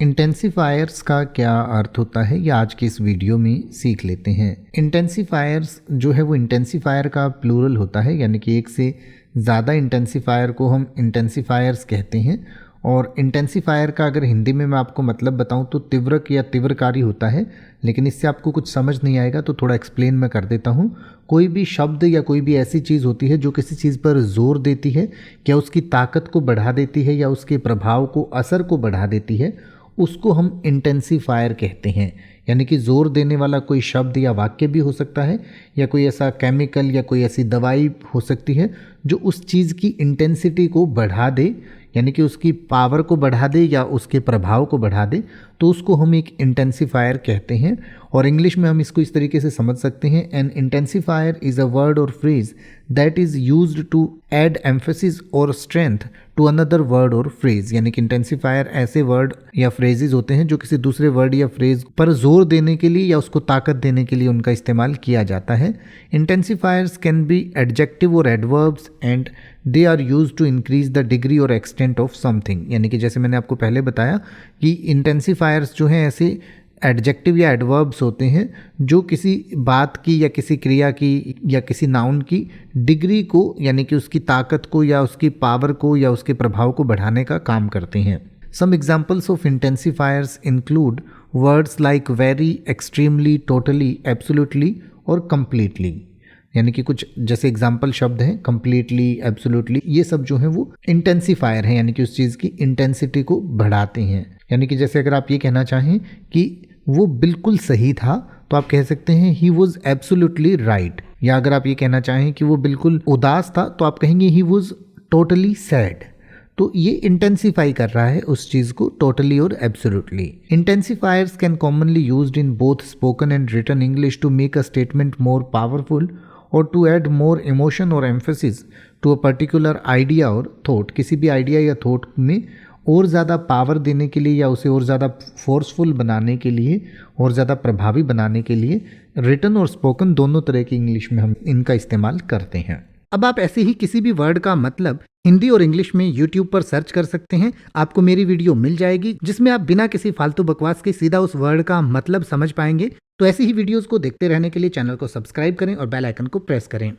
इंटेंसिफायर्स का क्या अर्थ होता है, यह आज की इस वीडियो में सीख लेते हैं। इंटेंसिफायर्स जो है वो इंटेंसिफायर का प्लूरल होता है, यानी कि एक से ज़्यादा इंटेंसिफायर को हम इंटेंसिफायर्स कहते हैं। और इंटेंसिफायर का अगर हिंदी में मैं आपको मतलब बताऊं तो तीव्रक या तीव्रकारी होता है, लेकिन इससे आपको कुछ समझ नहीं आएगा तो थोड़ा एक्सप्लेन मैं कर देता हूं। कोई भी शब्द या कोई भी ऐसी चीज़ होती है जो किसी चीज़ पर जोर देती है, क्या उसकी ताकत को बढ़ा देती है या उसके प्रभाव को, असर को बढ़ा देती है, उसको हम इंटेंसिफायर कहते हैं। यानी कि जोर देने वाला कोई शब्द या वाक्य भी हो सकता है, या कोई ऐसा केमिकल या कोई ऐसी दवाई हो सकती है जो उस चीज़ की इंटेंसिटी को बढ़ा दे, यानी कि उसकी पावर को बढ़ा दे या उसके प्रभाव को बढ़ा दे, तो उसको हम एक इंटेंसिफायर कहते हैं। और इंग्लिश में हम इसको इस तरीके से समझ सकते हैं, an intensifier is a word और phrase that is used to add emphasis और स्ट्रेंथ टू अनदर वर्ड और फ्रेज। यानी कि इंटेंसिफायर ऐसे वर्ड या फ्रेजेस होते हैं जो किसी दूसरे वर्ड या फ्रेज पर जोर देने के लिए या उसको ताकत देने के लिए उनका इस्तेमाल किया जाता है। इंटेंसिफायर्स कैन बी एडजेक्टिव और adverbs and they are use to increase the degree और एक्सटेंट ऑफ समथिंग। यानी कि जैसे मैंने आपको पहले बताया कि इंटेंसिफायर्स जो हैं ऐसे एडजेक्टिव या एडवर्ब्स होते हैं जो किसी बात की या किसी क्रिया की या किसी नाउन की डिग्री को, यानी कि उसकी ताकत को या उसकी पावर को या उसके प्रभाव को बढ़ाने का काम करते हैं। Some examples of intensifiers include words like very, extremely, totally, absolutely और कंप्लीटली। यानी कि कुछ जैसे एग्जाम्पल शब्द हैं, कंप्लीटली, एब्सोल्युटली, ये सब जो हैं वो इंटेंसिफायर हैं, यानी कि उस चीज़ की इंटेंसिटी को बढ़ाते हैं। यानी कि जैसे अगर आप ये कहना चाहें कि वो बिल्कुल सही था तो आप कह सकते हैं ही वॉज एब्सोल्युटली राइट। या अगर आप ये कहना चाहें कि वो बिल्कुल उदास था तो आप कहेंगे ही वॉज टोटली सैड। तो ये इंटेंसिफाई कर रहा है उस चीज़ को, टोटली और absolutely. Intensifiers can commonly used in both spoken and written English to make a statement more powerful और टू ऐड मोर इमोशन और emphasis to a particular idea और थॉट। किसी भी आइडिया या थॉट में और ज़्यादा पावर देने के लिए या उसे और ज़्यादा फोर्सफुल बनाने के लिए और ज़्यादा प्रभावी बनाने के लिए रिटन और स्पोकन दोनों तरह की इंग्लिश में हम इनका इस्तेमाल करते हैं। अब आप ऐसे ही किसी भी वर्ड का मतलब हिंदी और इंग्लिश में YouTube पर सर्च कर सकते हैं। आपको मेरी वीडियो मिल जाएगी जिसमें आप बिना किसी फालतू बकवास के सीधा उस वर्ड का मतलब समझ पाएंगे। तो ऐसी ही वीडियोस को देखते रहने के लिए चैनल को सब्सक्राइब करें और बेल आइकन को प्रेस करें।